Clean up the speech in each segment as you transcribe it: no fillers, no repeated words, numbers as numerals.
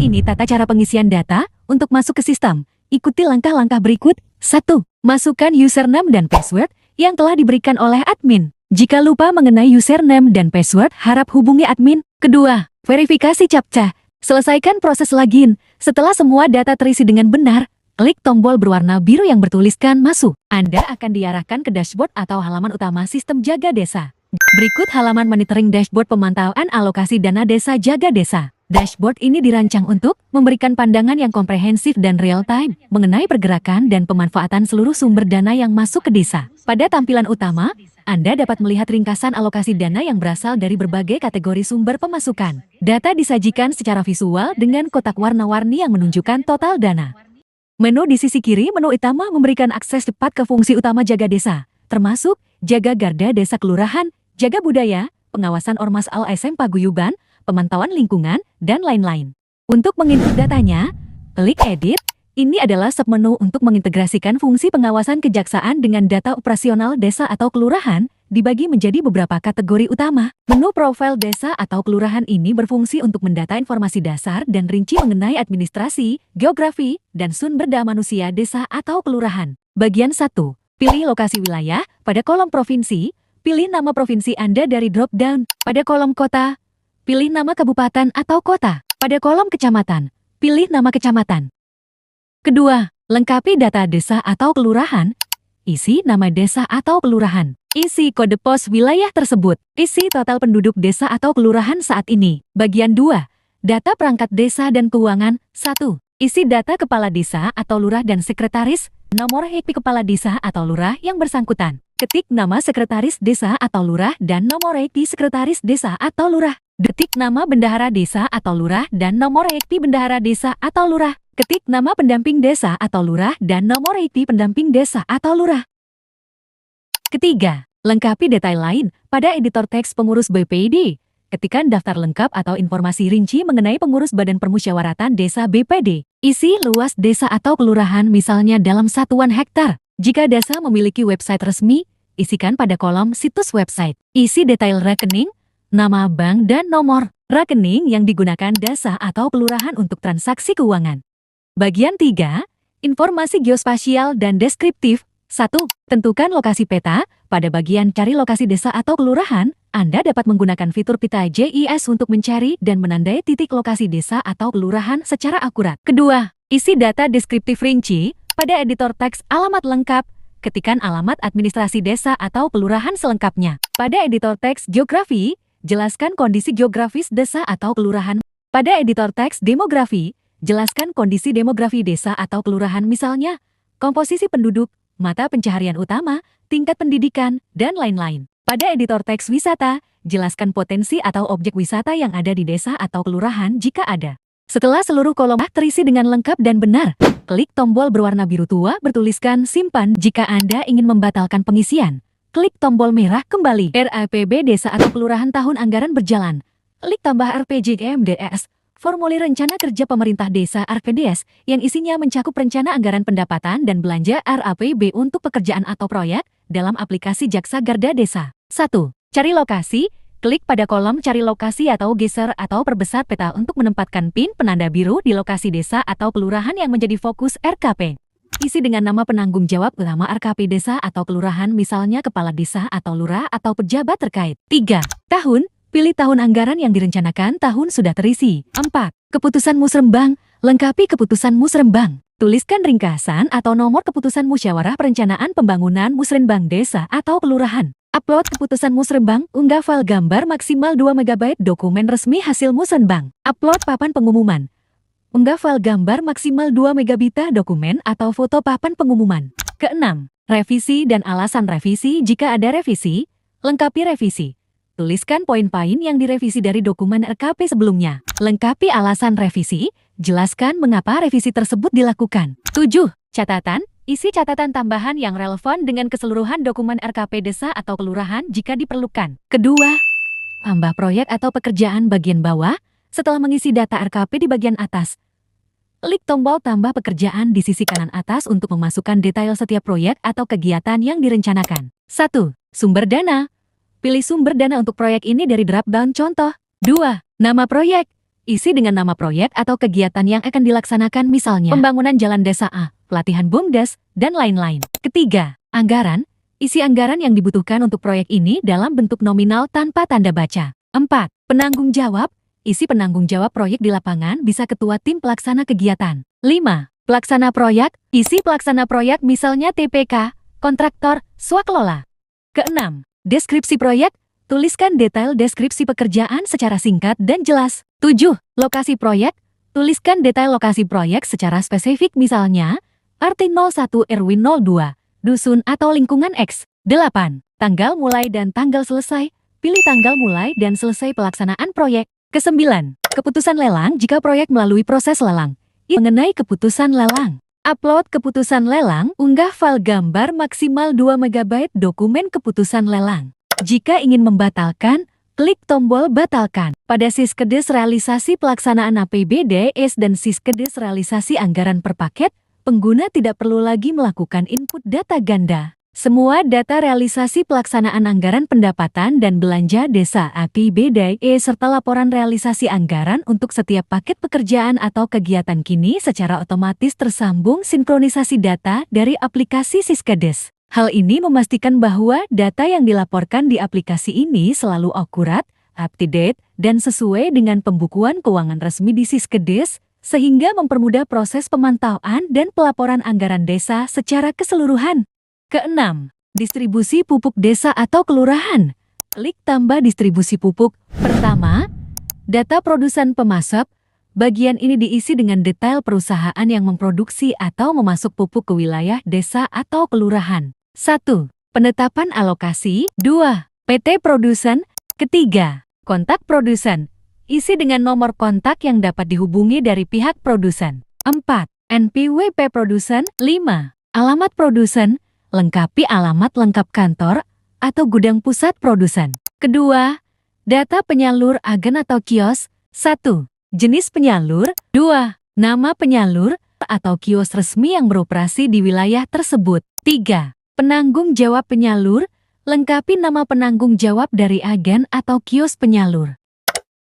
ini tata cara pengisian data untuk masuk ke sistem. Ikuti langkah-langkah berikut. 1. Masukkan username dan password yang telah diberikan oleh admin. Jika lupa mengenai username dan password, harap hubungi admin. Kedua, verifikasi CAPTCHA. Selesaikan proses login. Setelah semua data terisi dengan benar, klik tombol berwarna biru yang bertuliskan masuk. Anda akan diarahkan ke dashboard atau halaman utama sistem Jaga Desa. Berikut halaman monitoring dashboard pemantauan alokasi dana desa Jaga Desa. Dashboard ini dirancang untuk memberikan pandangan yang komprehensif dan real-time mengenai pergerakan dan pemanfaatan seluruh sumber dana yang masuk ke desa. Pada tampilan utama, Anda dapat melihat ringkasan alokasi dana yang berasal dari berbagai kategori sumber pemasukan. Data disajikan secara visual dengan kotak warna-warni yang menunjukkan total dana. Menu di sisi kiri menu utama memberikan akses cepat ke fungsi utama Jaga Desa, termasuk Jaga Garda Desa Kelurahan, Jaga Budaya, pengawasan Ormas LSM Paguyuban, pemantauan lingkungan, dan lain-lain. Untuk menginput datanya, klik Edit. Ini adalah submenu untuk mengintegrasikan fungsi pengawasan kejaksaan dengan data operasional desa atau kelurahan, dibagi menjadi beberapa kategori utama. Menu profil desa atau kelurahan ini berfungsi untuk mendata informasi dasar dan rinci mengenai administrasi, geografi, dan sumber daya manusia desa atau kelurahan. Bagian 1. Pilih lokasi wilayah. Pada kolom provinsi, pilih nama provinsi Anda dari drop-down. Pada kolom kota, pilih nama kabupaten atau kota. Pada kolom kecamatan, pilih nama kecamatan. Kedua, lengkapi data desa atau kelurahan. Isi nama desa atau kelurahan. Isi kode pos wilayah tersebut. Isi total penduduk desa atau kelurahan saat ini. Bagian 2. Data perangkat desa dan keuangan. 1. Isi data kepala desa atau lurah dan sekretaris. Nomor HP kepala desa atau lurah yang bersangkutan. Ketik nama sekretaris desa atau lurah dan nomor HP sekretaris desa atau lurah. Ketik nama bendahara desa atau lurah dan nomor HP bendahara desa atau lurah. Ketik nama pendamping desa atau lurah dan nomor HP pendamping desa atau lurah. Ketiga, lengkapi detail lain pada editor teks pengurus BPD. Ketikkan daftar lengkap atau informasi rinci mengenai pengurus Badan Permusyawaratan Desa BPD. Isi luas desa atau kelurahan misalnya dalam satuan hektar. Jika desa memiliki website resmi, isikan pada kolom situs website. Isi detail rekening, nama bank dan nomor rekening yang digunakan desa atau kelurahan untuk transaksi keuangan. Bagian 3. Informasi geospasial dan deskriptif. 1. Tentukan lokasi peta. Pada bagian cari lokasi desa atau kelurahan, Anda dapat menggunakan fitur peta GIS untuk mencari dan menandai titik lokasi desa atau kelurahan secara akurat. Kedua, isi data deskriptif rinci. Pada editor teks alamat lengkap, ketikkan alamat administrasi desa atau kelurahan selengkapnya. Pada editor teks geografi, jelaskan kondisi geografis desa atau kelurahan. Pada editor teks demografi, jelaskan kondisi demografi desa atau kelurahan misalnya, komposisi penduduk, mata pencaharian utama, tingkat pendidikan, dan lain-lain. Pada editor teks wisata, jelaskan potensi atau objek wisata yang ada di desa atau kelurahan jika ada. Setelah seluruh kolom terisi dengan lengkap dan benar, klik tombol berwarna biru tua bertuliskan simpan. Jika Anda ingin membatalkan pengisian, klik tombol merah kembali. RAPB desa atau kelurahan tahun anggaran berjalan. Klik tambah RPJMDS. Formulir Rencana Kerja Pemerintah Desa RKDS yang isinya mencakup rencana anggaran pendapatan dan belanja RAPB untuk pekerjaan atau proyek dalam aplikasi Jaksa Garda Desa. 1. Cari lokasi. Klik pada kolom cari lokasi atau geser atau perbesar peta untuk menempatkan pin penanda biru di lokasi desa atau kelurahan yang menjadi fokus RKP. Isi dengan nama penanggung jawab utama RKP desa atau kelurahan misalnya kepala desa atau lurah atau pejabat terkait. 3. Tahun. Pilih tahun anggaran yang direncanakan tahun sudah terisi. 4. Keputusan Musrembang. Lengkapi keputusan Musrembang. Tuliskan ringkasan atau nomor keputusan Musyawarah Perencanaan Pembangunan Musrembang Desa atau Kelurahan. Upload keputusan Musrembang. Unggah file gambar maksimal 2 MB dokumen resmi hasil Musrembang. Upload papan pengumuman. Unggah file gambar maksimal 2 MB dokumen atau foto papan pengumuman. Keenam, revisi dan alasan revisi. Jika ada revisi, lengkapi revisi. Tuliskan poin-poin yang direvisi dari dokumen RKP sebelumnya. Lengkapi alasan revisi, jelaskan mengapa revisi tersebut dilakukan. 7. Catatan, isi catatan tambahan yang relevan dengan keseluruhan dokumen RKP desa atau kelurahan jika diperlukan. Kedua, tambah proyek atau pekerjaan bagian bawah. Setelah mengisi data RKP di bagian atas, klik tombol tambah pekerjaan di sisi kanan atas untuk memasukkan detail setiap proyek atau kegiatan yang direncanakan. 1. Sumber dana. Pilih sumber dana untuk proyek ini dari drop-down contoh. 2. Nama proyek. isi dengan nama proyek atau kegiatan yang akan dilaksanakan, misalnya pembangunan jalan desa A, pelatihan BUMDes, dan lain-lain. Ketiga, anggaran. Isi anggaran yang dibutuhkan untuk proyek ini dalam bentuk nominal tanpa tanda baca. 4. Penanggung jawab. Isi penanggung jawab proyek di lapangan bisa ketua tim pelaksana kegiatan. 5. Pelaksana proyek. Isi pelaksana proyek misalnya TPK, kontraktor, swakelola. Keenam, deskripsi proyek. Tuliskan detail deskripsi pekerjaan secara singkat dan jelas. 7. Lokasi proyek. Tuliskan detail lokasi proyek secara spesifik, misalnya RT 01 RW 02, dusun atau lingkungan X. 8. Tanggal mulai dan tanggal selesai. Pilih tanggal mulai dan selesai pelaksanaan proyek. Kesembilan, keputusan lelang jika proyek melalui proses lelang. Mengenai keputusan lelang. Upload keputusan lelang, unggah file gambar maksimal 2 MB dokumen keputusan lelang. Jika ingin membatalkan, klik tombol batalkan. Pada Siskedes realisasi pelaksanaan APBDes dan Siskedes realisasi anggaran per paket, pengguna tidak perlu lagi melakukan input data ganda. Semua data realisasi pelaksanaan anggaran pendapatan dan belanja desa APBD serta laporan realisasi anggaran untuk setiap paket pekerjaan atau kegiatan kini secara otomatis tersambung sinkronisasi data dari aplikasi Siskedes. Hal ini memastikan bahwa data yang dilaporkan di aplikasi ini selalu akurat, up-to-date, dan sesuai dengan pembukuan keuangan resmi di Siskedes, sehingga mempermudah proses pemantauan dan pelaporan anggaran desa secara keseluruhan. Keenam, distribusi pupuk desa atau kelurahan. Klik tambah distribusi pupuk. Pertama, data produsen pemasok. Bagian ini diisi dengan detail perusahaan yang memproduksi atau memasok pupuk ke wilayah desa atau kelurahan. 1. Penetapan alokasi. 2. PT produsen. Ketiga, kontak produsen. Isi dengan nomor kontak yang dapat dihubungi dari pihak produsen. 4. NPWP produsen. 5. Alamat produsen. Lengkapi alamat lengkap kantor atau gudang pusat produsen. Kedua, data penyalur agen atau kios. 1. Jenis penyalur. 2. Nama penyalur atau kios resmi yang beroperasi di wilayah tersebut. 3. Penanggung jawab penyalur. Lengkapi nama penanggung jawab dari agen atau kios penyalur.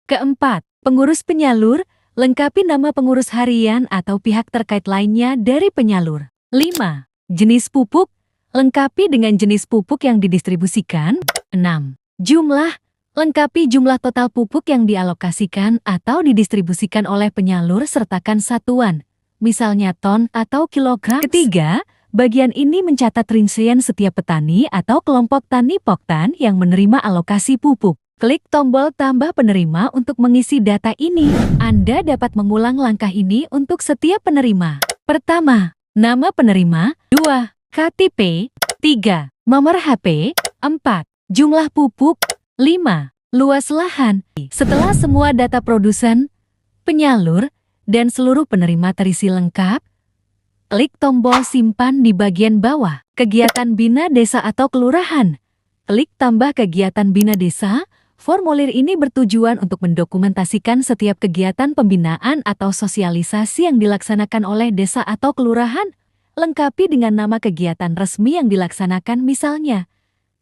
Keempat, pengurus penyalur. Lengkapi nama pengurus harian atau pihak terkait lainnya dari penyalur. 5. Jenis pupuk. Lengkapi dengan jenis pupuk yang didistribusikan. 6. Jumlah. Lengkapi jumlah total pupuk yang dialokasikan atau didistribusikan oleh penyalur sertakan satuan, misalnya ton atau kilogram. Ketiga, bagian ini mencatat rincian setiap petani atau kelompok tani poktan yang menerima alokasi pupuk. Klik tombol tambah penerima untuk mengisi data ini. Anda dapat mengulang langkah ini untuk setiap penerima. Pertama, nama penerima. 2. KTP. 3. Nomor HP. 4. Jumlah pupuk. 5. Luas lahan. Setelah semua data produsen, penyalur, dan seluruh penerima terisi lengkap, klik tombol simpan di bagian bawah. Kegiatan Bina Desa atau Kelurahan. Klik tambah kegiatan Bina Desa. Formulir ini bertujuan untuk mendokumentasikan setiap kegiatan pembinaan atau sosialisasi yang dilaksanakan oleh desa atau kelurahan. Lengkapi dengan nama kegiatan resmi yang dilaksanakan, misalnya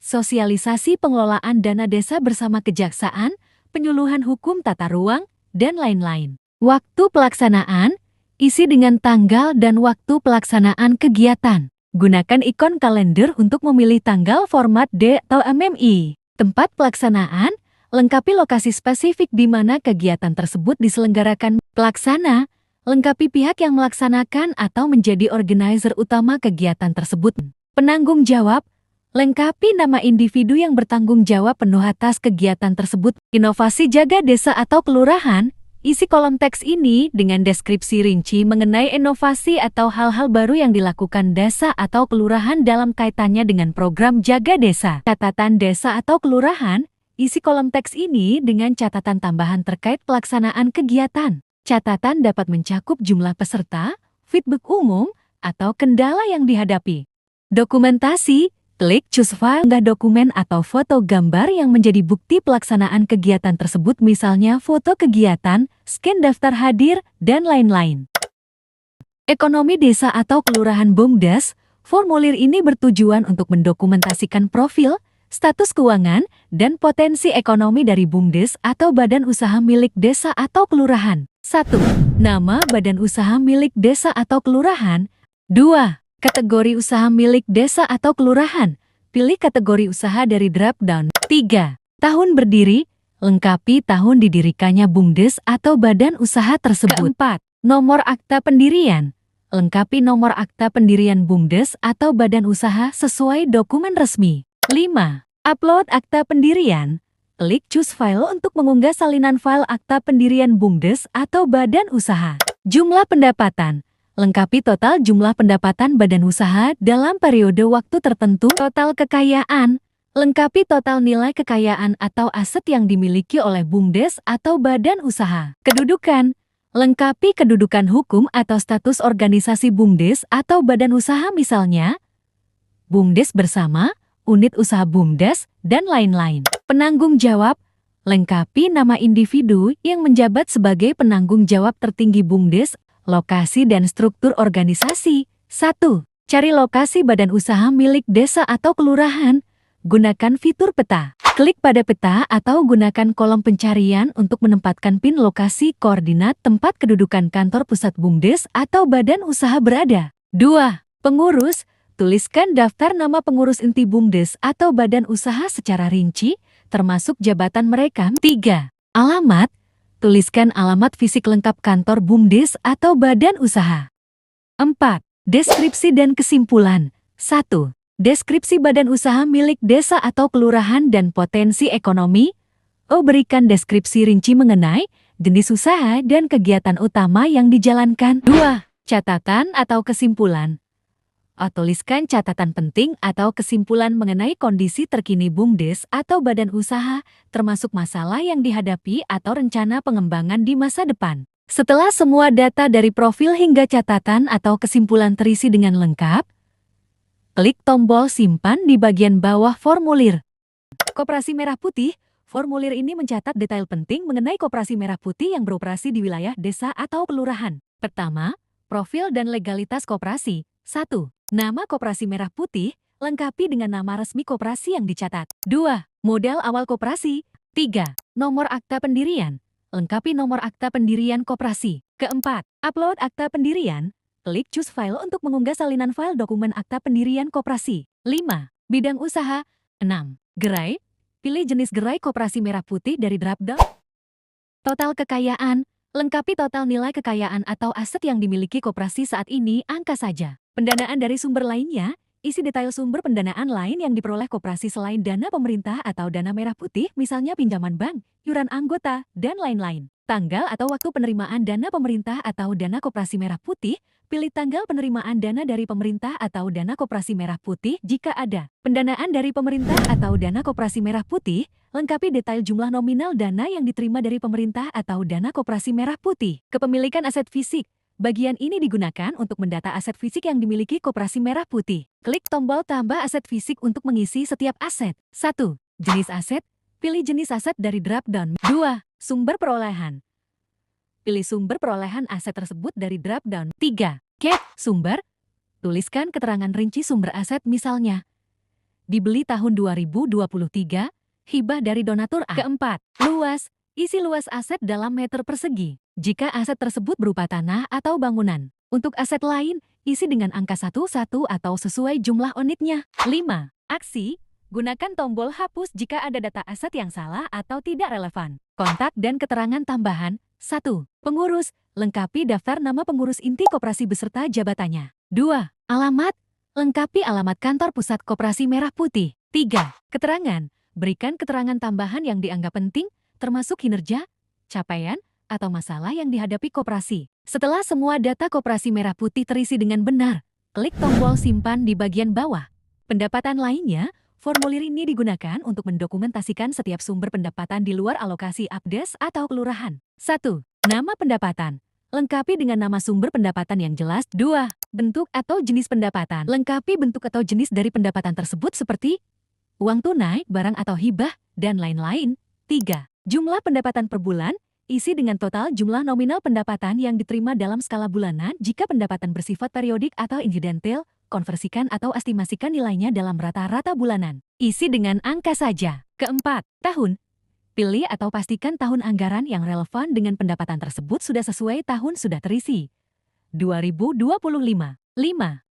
sosialisasi pengelolaan dana desa bersama kejaksaan, penyuluhan hukum tata ruang, dan lain-lain. Waktu pelaksanaan, isi dengan tanggal dan waktu pelaksanaan kegiatan. Gunakan ikon kalender untuk memilih tanggal format D atau MMI. Tempat pelaksanaan, lengkapi lokasi spesifik di mana kegiatan tersebut diselenggarakan. Pelaksana, lengkapi pihak yang melaksanakan atau menjadi organizer utama kegiatan tersebut. Penanggung jawab, lengkapi nama individu yang bertanggung jawab penuh atas kegiatan tersebut. Inovasi jaga desa atau kelurahan, isi kolom teks ini dengan deskripsi rinci mengenai inovasi atau hal-hal baru yang dilakukan desa atau kelurahan dalam kaitannya dengan program jaga desa. Catatan desa atau kelurahan, isi kolom teks ini dengan catatan tambahan terkait pelaksanaan kegiatan. Catatan dapat mencakup jumlah peserta, feedback umum, atau kendala yang dihadapi. Dokumentasi, klik choose file, unggah dokumen atau foto gambar yang menjadi bukti pelaksanaan kegiatan tersebut, misalnya foto kegiatan, scan daftar hadir, dan lain-lain. Ekonomi desa atau kelurahan BUMDes, formulir ini bertujuan untuk mendokumentasikan profil, status keuangan, dan potensi ekonomi dari BUMDes atau badan usaha milik desa atau kelurahan. 1. Nama badan usaha milik desa atau kelurahan. 2. Kategori usaha milik desa atau kelurahan. Pilih kategori usaha dari drop-down. 3. Tahun berdiri. Lengkapi tahun didirikannya BUMDes atau badan usaha tersebut. 4. Nomor akta pendirian. Lengkapi nomor akta pendirian BUMDes atau badan usaha sesuai dokumen resmi. 5. Upload akta pendirian. Klik Choose File untuk mengunggah salinan file akta pendirian BUMDes atau badan usaha. Jumlah pendapatan. Lengkapi total jumlah pendapatan badan usaha dalam periode waktu tertentu. Total kekayaan. Lengkapi total nilai kekayaan atau aset yang dimiliki oleh BUMDes atau badan usaha. Kedudukan. Lengkapi kedudukan hukum atau status organisasi BUMDes atau badan usaha, misalnya BUMDes bersama, unit usaha BUMDes, dan lain-lain. Penanggung jawab. Lengkapi nama individu yang menjabat sebagai penanggung jawab tertinggi BUMDes, lokasi dan struktur organisasi. 1. Cari lokasi badan usaha milik desa atau kelurahan. Gunakan fitur peta. Klik pada peta atau gunakan kolom pencarian untuk menempatkan pin lokasi koordinat tempat kedudukan kantor pusat BUMDes atau badan usaha berada. 2. Pengurus. Tuliskan daftar nama pengurus inti BUMDes atau badan usaha secara rinci, termasuk jabatan mereka. 3. Alamat. Tuliskan alamat fisik lengkap kantor BUMDes atau badan usaha. 4. Deskripsi dan kesimpulan. 1. Deskripsi badan usaha milik desa atau kelurahan dan potensi ekonomi. Berikan deskripsi rinci mengenai jenis usaha dan kegiatan utama yang dijalankan. 2. Catatan atau kesimpulan. Tuliskan catatan penting atau kesimpulan mengenai kondisi terkini BUMDes atau badan usaha, termasuk masalah yang dihadapi atau rencana pengembangan di masa depan. Setelah semua data dari profil hingga catatan atau kesimpulan terisi dengan lengkap, klik tombol simpan di bagian bawah formulir. Koperasi Merah Putih. Formulir ini mencatat detail penting mengenai Koperasi Merah Putih yang beroperasi di wilayah desa atau kelurahan. Pertama, profil dan legalitas koperasi. 1. Nama Koperasi Merah Putih, lengkapi dengan nama resmi koperasi yang dicatat. 2. Modal awal koperasi. 3. Nomor akta pendirian. Lengkapi nomor akta pendirian koperasi. Keempat, upload akta pendirian. Klik Choose File untuk mengunggah salinan file dokumen akta pendirian koperasi. 5. Bidang usaha. 6. Gerai. Pilih jenis gerai Koperasi Merah Putih dari drop-down. Total kekayaan. Lengkapi total nilai kekayaan atau aset yang dimiliki koperasi saat ini, angka saja. Pendanaan dari sumber lainnya. Isi detail sumber pendanaan lain yang diperoleh koperasi selain dana pemerintah atau dana Merah Putih, misalnya pinjaman bank, iuran anggota, dan lain-lain. Tanggal atau waktu penerimaan dana pemerintah atau dana Koperasi Merah Putih. Pilih tanggal penerimaan dana dari pemerintah atau dana Koperasi Merah Putih jika ada. Pendanaan dari pemerintah atau dana Koperasi Merah Putih. Lengkapi detail jumlah nominal dana yang diterima dari pemerintah atau dana Koperasi Merah Putih. Kepemilikan aset fisik. Bagian ini digunakan untuk mendata aset fisik yang dimiliki Koperasi Merah Putih. Klik tombol tambah aset fisik untuk mengisi setiap aset. 1. Jenis aset. Pilih jenis aset dari drop-down. 2. Sumber perolehan. Pilih sumber perolehan aset tersebut dari drop-down. 3. Cap. Sumber. Tuliskan keterangan rinci sumber aset, misalnya dibeli tahun 2023, hibah dari donatur A. Keempat, luas. Isi luas aset dalam meter persegi. Jika aset tersebut berupa tanah atau bangunan. Untuk aset lain, isi dengan angka 11 atau sesuai jumlah unitnya. 5. Aksi. Gunakan tombol hapus jika ada data aset yang salah atau tidak relevan. Kontak dan keterangan tambahan. 1. Pengurus. Lengkapi daftar nama pengurus inti koperasi beserta jabatannya. 2. Alamat. Lengkapi alamat kantor pusat Koperasi Merah Putih. 3. Keterangan. Berikan keterangan tambahan yang dianggap penting, termasuk kinerja, capaian, atau masalah yang dihadapi koperasi. Setelah semua data Koperasi Merah Putih terisi dengan benar, klik tombol simpan di bagian bawah. Pendapatan lainnya. Formulir ini digunakan untuk mendokumentasikan setiap sumber pendapatan di luar alokasi APDes atau kelurahan. 1. Nama pendapatan. Lengkapi dengan nama sumber pendapatan yang jelas. 2. Bentuk atau jenis pendapatan. Lengkapi bentuk atau jenis dari pendapatan tersebut seperti uang tunai, barang atau hibah, dan lain-lain. 3. Jumlah pendapatan per bulan. Isi dengan total jumlah nominal pendapatan yang diterima dalam skala bulanan jika pendapatan bersifat periodik atau insidental. konversikan atau estimasikan nilainya dalam rata-rata bulanan. Isi dengan angka saja. Keempat, tahun. Pilih atau pastikan tahun anggaran yang relevan dengan pendapatan tersebut sudah sesuai tahun sudah terisi. 2025. 5.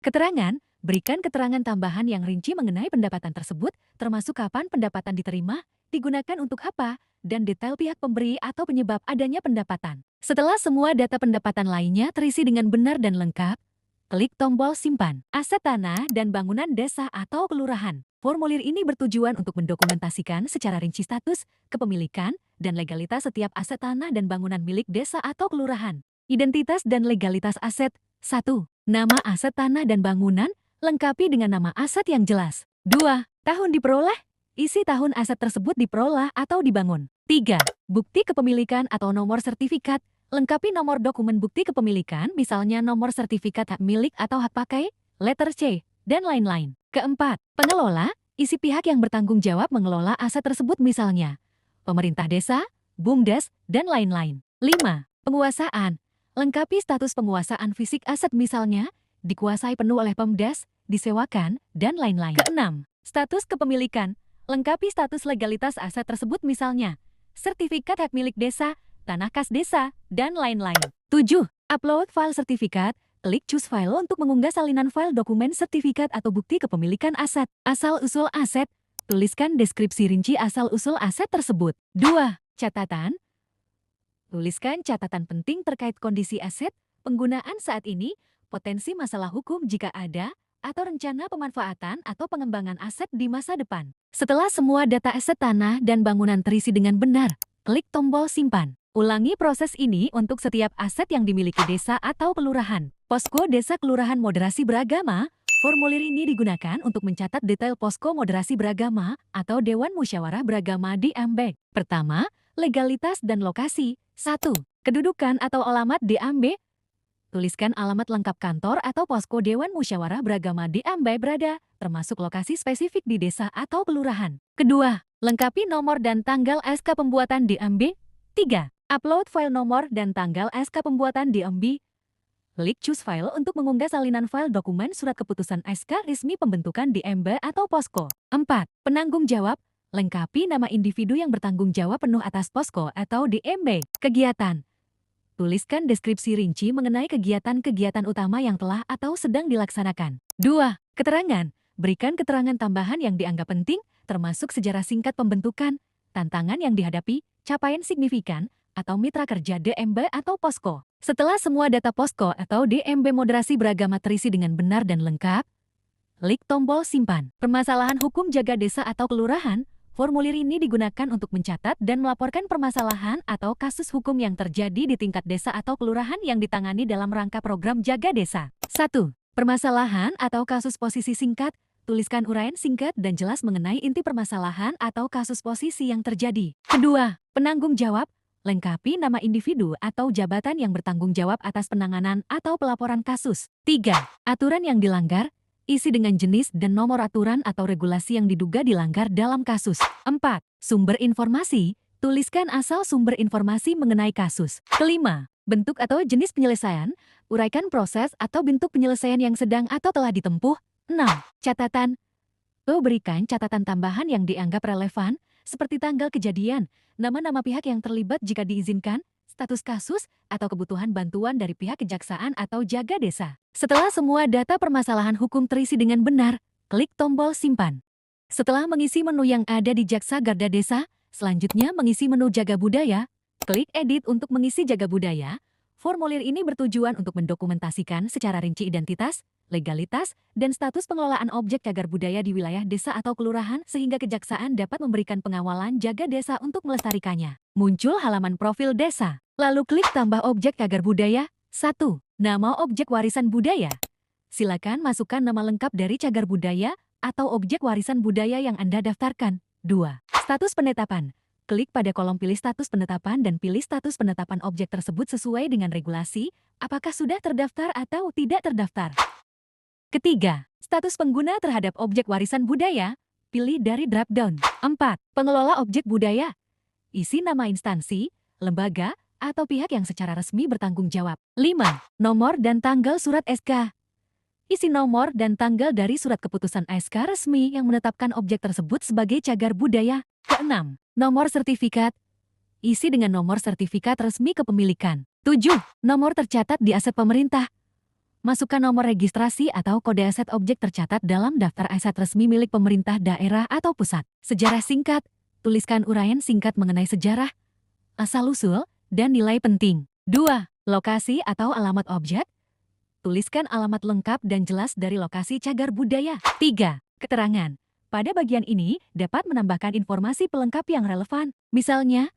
Keterangan. Berikan keterangan tambahan yang rinci mengenai pendapatan tersebut, termasuk kapan pendapatan diterima, digunakan untuk apa, dan detail pihak pemberi atau penyebab adanya pendapatan. Setelah semua data pendapatan lainnya terisi dengan benar dan lengkap, klik tombol simpan. Aset tanah dan bangunan desa atau kelurahan. Formulir ini bertujuan untuk mendokumentasikan secara rinci status, kepemilikan, dan legalitas setiap aset tanah dan bangunan milik desa atau kelurahan. Identitas dan legalitas aset. 1. Nama aset tanah dan bangunan, lengkapi dengan nama aset yang jelas. 2. Tahun diperoleh. Isi tahun aset tersebut diperoleh atau dibangun. 3. Bukti kepemilikan atau nomor sertifikat. Lengkapi nomor dokumen bukti kepemilikan, misalnya nomor sertifikat hak milik atau hak pakai, letter C, dan lain-lain. Keempat, pengelola. Isi pihak yang bertanggung jawab mengelola aset tersebut, misalnya pemerintah desa, BUMDes, dan lain-lain. 5. Penguasaan. Lengkapi status penguasaan fisik aset, misalnya dikuasai penuh oleh Pemdes, disewakan, dan lain-lain. Keenam, status kepemilikan. Lengkapi status legalitas aset tersebut, misalnya sertifikat hak milik desa, tanah kas desa, dan lain-lain. 7. Upload file sertifikat. Klik Choose File untuk mengunggah salinan file dokumen sertifikat atau bukti kepemilikan aset. Asal-usul aset. Tuliskan deskripsi rinci asal-usul aset tersebut. 2. Catatan. Tuliskan catatan penting terkait kondisi aset, penggunaan saat ini, potensi masalah hukum jika ada, atau rencana pemanfaatan atau pengembangan aset di masa depan. Setelah semua data aset tanah dan bangunan terisi dengan benar, klik tombol simpan. Ulangi proses ini untuk setiap aset yang dimiliki desa atau kelurahan. Posko Desa Kelurahan Moderasi Beragama. Formulir ini digunakan untuk mencatat detail posko moderasi beragama atau Dewan Musyawarah Beragama di Ambek. Pertama, legalitas dan lokasi. 1. Kedudukan atau alamat di Ambek. Tuliskan alamat lengkap kantor atau posko Dewan Musyawarah Beragama di Ambek berada, termasuk lokasi spesifik di desa atau kelurahan. Kedua, lengkapi nomor dan tanggal SK pembuatan di Ambek. 3. Upload file nomor dan tanggal SK pembuatan di Ambek. Klik Choose File untuk mengunggah salinan file dokumen surat keputusan SK resmi pembentukan di MB atau posko. 4. Penanggung jawab. Lengkapi nama individu yang bertanggung jawab penuh atas posko atau di MB. Kegiatan. Tuliskan deskripsi rinci mengenai kegiatan-kegiatan utama yang telah atau sedang dilaksanakan. 2. Keterangan. Berikan keterangan tambahan yang dianggap penting, termasuk sejarah singkat pembentukan, tantangan yang dihadapi, capaian signifikan, atau mitra kerja DMB atau posko. Setelah semua data posko atau DMB moderasi beragama terisi dengan benar dan lengkap, klik tombol simpan. Permasalahan hukum jaga desa atau kelurahan. Formulir ini digunakan untuk mencatat dan melaporkan permasalahan atau kasus hukum yang terjadi di tingkat desa atau kelurahan yang ditangani dalam rangka program jaga desa. 1. Permasalahan atau kasus posisi singkat. Tuliskan uraian singkat dan jelas mengenai inti permasalahan atau kasus posisi yang terjadi. Kedua, penanggung jawab. Lengkapi nama individu atau jabatan yang bertanggung jawab atas penanganan atau pelaporan kasus. 3. Aturan yang dilanggar. Isi dengan jenis dan nomor aturan atau regulasi yang diduga dilanggar dalam kasus. 4. Sumber informasi. Tuliskan asal sumber informasi mengenai kasus. Kelima, bentuk atau jenis penyelesaian. Uraikan proses atau bentuk penyelesaian yang sedang atau telah ditempuh. 6. Catatan. Berikan catatan tambahan yang dianggap relevan, seperti tanggal kejadian, nama-nama pihak yang terlibat jika diizinkan, status kasus, atau kebutuhan bantuan dari pihak kejaksaan atau jaga desa. Setelah semua data permasalahan hukum terisi dengan benar, klik tombol simpan. Setelah mengisi menu yang ada di Jaksa Garda Desa, selanjutnya mengisi menu Jaga Budaya, klik Edit untuk mengisi Jaga Budaya. Formulir ini bertujuan untuk mendokumentasikan secara rinci identitas, legalitas, dan status pengelolaan objek cagar budaya di wilayah desa atau kelurahan sehingga kejaksaan dapat memberikan pengawalan jaga desa untuk melestarikannya. Muncul halaman profil desa. Lalu klik tambah objek cagar budaya. 1. Nama objek warisan budaya. Silakan masukkan nama lengkap dari cagar budaya atau objek warisan budaya yang Anda daftarkan. 2. Status penetapan. Klik pada kolom pilih status penetapan dan pilih status penetapan objek tersebut sesuai dengan regulasi, apakah sudah terdaftar atau tidak terdaftar. Ketiga, status pengguna terhadap objek warisan budaya, pilih dari drop-down. 4. Pengelola objek budaya. Isi nama instansi, lembaga, atau pihak yang secara resmi bertanggung jawab. 5. Nomor dan tanggal surat SK. Isi nomor dan tanggal dari surat keputusan SK resmi yang menetapkan objek tersebut sebagai cagar budaya. Keenam, nomor sertifikat. Isi dengan nomor sertifikat resmi kepemilikan. 7. Nomor tercatat di aset pemerintah. Masukkan nomor registrasi atau kode aset objek tercatat dalam daftar aset resmi milik pemerintah daerah atau pusat. Sejarah singkat. Tuliskan uraian singkat mengenai sejarah, asal-usul, dan nilai penting. 2. Lokasi atau alamat objek. Tuliskan alamat lengkap dan jelas dari lokasi cagar budaya. 3. Keterangan. Pada bagian ini dapat menambahkan informasi pelengkap yang relevan. Misalnya,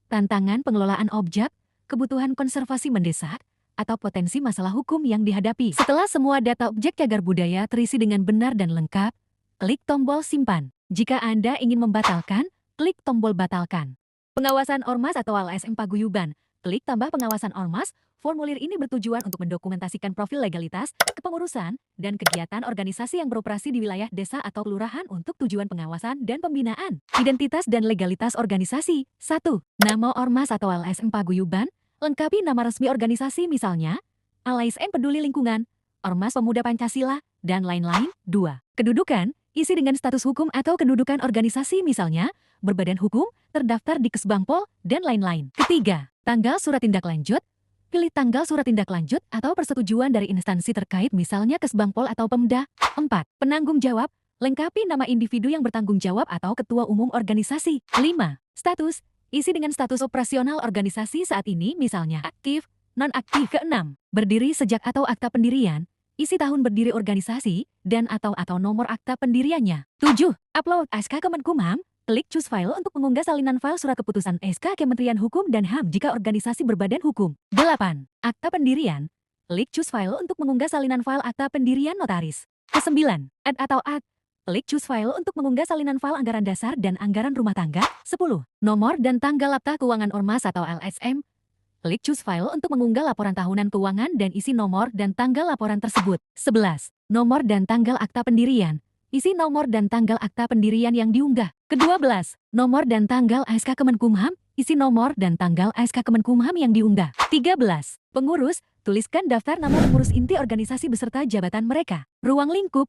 tantangan pengelolaan objek, kebutuhan konservasi mendesak, atau potensi masalah hukum yang dihadapi. Setelah semua data objek cagar budaya terisi dengan benar dan lengkap, klik tombol simpan. Jika Anda ingin membatalkan, klik tombol batalkan. Pengawasan Ormas atau LSM Paguyuban. Klik tambah pengawasan Ormas. Formulir ini bertujuan untuk mendokumentasikan profil legalitas, kepengurusan, dan kegiatan organisasi yang beroperasi di wilayah desa atau kelurahan untuk tujuan pengawasan dan pembinaan. Identitas dan legalitas organisasi. 1. Nama Ormas atau LSM Paguyuban. Lengkapi nama resmi organisasi misalnya, LSM Peduli Lingkungan, Ormas Pemuda Pancasila, dan lain-lain. 2. Kedudukan. Isi dengan status hukum atau kedudukan organisasi misalnya, berbadan hukum, terdaftar di Kesbangpol, dan lain-lain. Ketiga. Tanggal surat tindak lanjut. Pilih tanggal surat tindak lanjut atau persetujuan dari instansi terkait misalnya Kesbangpol atau Pemda. 4. Penanggung jawab. Lengkapi nama individu yang bertanggung jawab atau ketua umum organisasi. 5. Status. Isi dengan status operasional organisasi saat ini misalnya aktif, non-aktif. 6. Berdiri sejak atau akta pendirian. Isi tahun berdiri organisasi dan atau nomor akta pendiriannya. 7. Upload SK Kemenkumham. Klik Choose File untuk mengunggah salinan file surat keputusan SK Kementerian Hukum dan HAM jika organisasi berbadan hukum. 8. Akta pendirian. Klik Choose File untuk mengunggah salinan file akta pendirian notaris. 9. Add atau Add. Klik Choose File untuk mengunggah salinan file anggaran dasar dan anggaran rumah tangga. 10. Nomor dan tanggal akta keuangan Ormas atau LSM. Klik Choose File untuk mengunggah laporan tahunan keuangan dan isi nomor dan tanggal laporan tersebut. 11. Nomor dan tanggal akta pendirian. Isi nomor dan tanggal akta pendirian yang diunggah. Ke-12. Nomor dan tanggal SK Kemenkumham. Isi nomor dan tanggal SK Kemenkumham yang diunggah. 13. Pengurus. Tuliskan daftar nama pengurus inti organisasi beserta jabatan mereka. Ruang lingkup.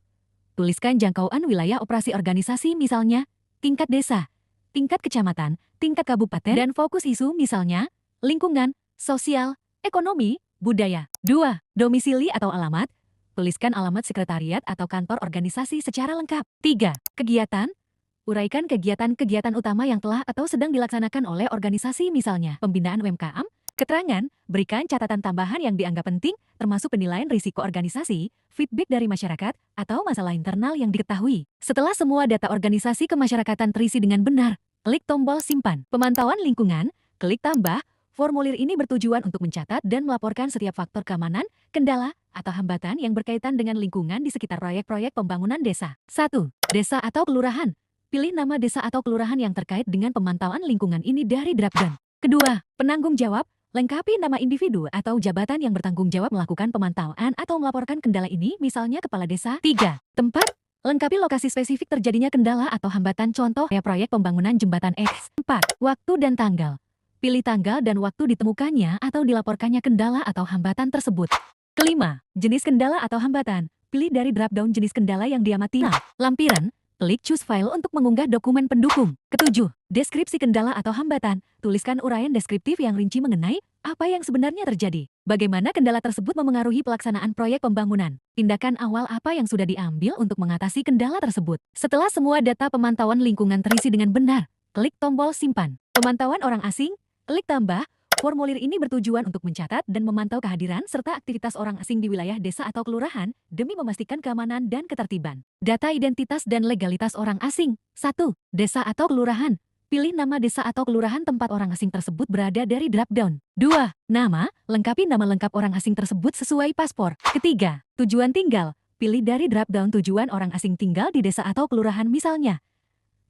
Tuliskan jangkauan wilayah operasi organisasi misalnya, tingkat desa, tingkat kecamatan, tingkat kabupaten, dan fokus isu misalnya, lingkungan, sosial, ekonomi, budaya. 2. Domisili atau alamat. Tuliskan alamat sekretariat atau kantor organisasi secara lengkap. 3. Kegiatan. Uraikan kegiatan-kegiatan utama yang telah atau sedang dilaksanakan oleh organisasi misalnya pembinaan UMKM. Keterangan, berikan catatan tambahan yang dianggap penting, termasuk penilaian risiko organisasi, feedback dari masyarakat, atau masalah internal yang diketahui. Setelah semua data organisasi kemasyarakatan terisi dengan benar, klik tombol simpan. Pemantauan lingkungan, klik tambah. Formulir ini bertujuan untuk mencatat dan melaporkan setiap faktor keamanan, kendala, atau hambatan yang berkaitan dengan lingkungan di sekitar proyek-proyek pembangunan desa. 1. Desa atau kelurahan. Pilih nama desa atau kelurahan yang terkait dengan pemantauan lingkungan ini dari drop-down. Kedua, penanggung jawab. Lengkapi nama individu atau jabatan yang bertanggung jawab melakukan pemantauan atau melaporkan kendala ini, misalnya kepala desa. 3. Tempat. Lengkapi lokasi spesifik terjadinya kendala atau hambatan, contoh proyek pembangunan jembatan X. 4. Waktu dan tanggal. Pilih tanggal dan waktu ditemukannya atau dilaporkannya kendala atau hambatan tersebut. Kelima, jenis kendala atau hambatan. Pilih dari drop-down jenis kendala yang diamati. Lampiran. Klik Choose File untuk mengunggah dokumen pendukung. Ketujuh, deskripsi kendala atau hambatan. Tuliskan uraian deskriptif yang rinci mengenai apa yang sebenarnya terjadi. Bagaimana kendala tersebut memengaruhi pelaksanaan proyek pembangunan. Tindakan awal apa yang sudah diambil untuk mengatasi kendala tersebut. Setelah semua data pemantauan lingkungan terisi dengan benar, klik tombol simpan. Pemantauan orang asing, klik tambah. Formulir ini bertujuan untuk mencatat dan memantau kehadiran serta aktivitas orang asing di wilayah desa atau kelurahan demi memastikan keamanan dan ketertiban. Data identitas dan legalitas orang asing. 1. Desa atau kelurahan. Pilih nama desa atau kelurahan tempat orang asing tersebut berada dari drop-down. 2. Nama. Lengkapi nama lengkap orang asing tersebut sesuai paspor. Ketiga. Tujuan tinggal. Pilih dari drop-down tujuan orang asing tinggal di desa atau kelurahan misalnya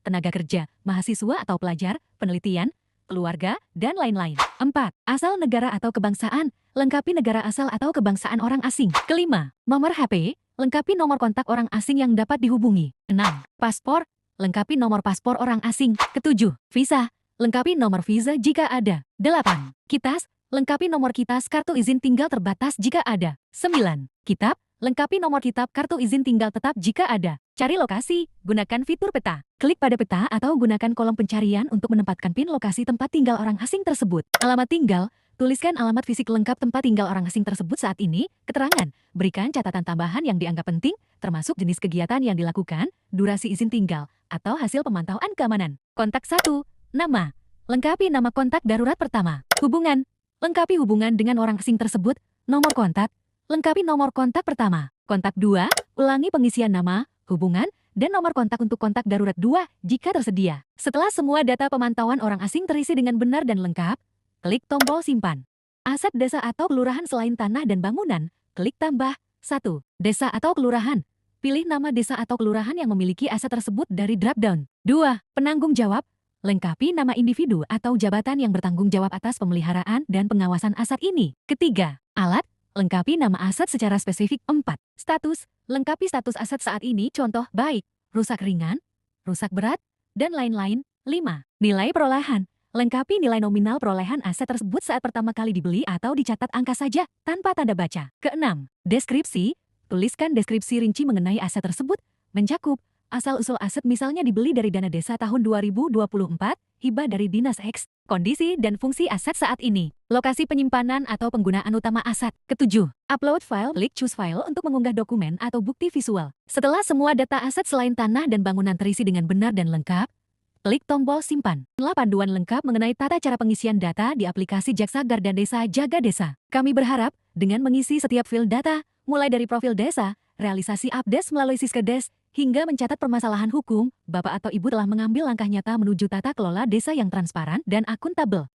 tenaga kerja, mahasiswa atau pelajar, penelitian, keluarga, dan lain-lain. 4. Asal negara atau kebangsaan. Lengkapi negara asal atau kebangsaan orang asing. Kelima, nomor HP. Lengkapi nomor kontak orang asing yang dapat dihubungi. 6. Paspor. Lengkapi nomor paspor orang asing. Ketujuh, visa. Lengkapi nomor visa jika ada. 8. Kitas. Lengkapi nomor kitas kartu izin tinggal terbatas jika ada. 9. Kitab. Lengkapi nomor kitab kartu izin tinggal tetap jika ada. Cari lokasi, gunakan fitur peta. Klik pada peta atau gunakan kolom pencarian untuk menempatkan PIN lokasi tempat tinggal orang asing tersebut. Alamat tinggal, tuliskan alamat fisik lengkap tempat tinggal orang asing tersebut saat ini. Keterangan, berikan catatan tambahan yang dianggap penting, termasuk jenis kegiatan yang dilakukan, durasi izin tinggal, atau hasil pemantauan keamanan. Kontak 1. Nama. Lengkapi nama kontak darurat pertama. Hubungan. Lengkapi hubungan dengan orang asing tersebut. Nomor kontak. Lengkapi nomor kontak pertama. Kontak 2. Ulangi pengisian nama, hubungan, dan nomor kontak untuk kontak darurat 2 jika tersedia. Setelah semua data pemantauan orang asing terisi dengan benar dan lengkap, klik tombol simpan. Aset desa atau kelurahan selain tanah dan bangunan, klik tambah 1. Desa atau kelurahan. Pilih nama desa atau kelurahan yang memiliki aset tersebut dari drop-down. 2. Penanggung jawab. Lengkapi nama individu atau jabatan yang bertanggung jawab atas pemeliharaan dan pengawasan aset ini. Ketiga, alat. Lengkapi nama aset secara spesifik. 4. Status. Lengkapi status aset saat ini, contoh baik, rusak ringan, rusak berat, dan lain-lain. 5. Nilai perolehan. Lengkapi nilai nominal perolehan aset tersebut saat pertama kali dibeli atau dicatat angka saja, tanpa tanda baca. Keenam, deskripsi. Tuliskan deskripsi rinci mengenai aset tersebut, mencakup asal-usul aset misalnya dibeli dari dana desa tahun 2024, hibah dari Dinas X, kondisi dan fungsi aset saat ini, lokasi penyimpanan atau penggunaan utama aset. Ketujuh, upload file, klik choose file untuk mengunggah dokumen atau bukti visual. Setelah semua data aset selain tanah dan bangunan terisi dengan benar dan lengkap, klik tombol simpan. Panduan lengkap mengenai tata cara pengisian data di aplikasi Jaksa Garda Desa Jaga Desa. Kami berharap, dengan mengisi setiap field data, mulai dari profil desa, realisasi update melalui Siskedes, hingga mencatat permasalahan hukum, Bapak atau Ibu telah mengambil langkah nyata menuju tata kelola desa yang transparan dan akuntabel.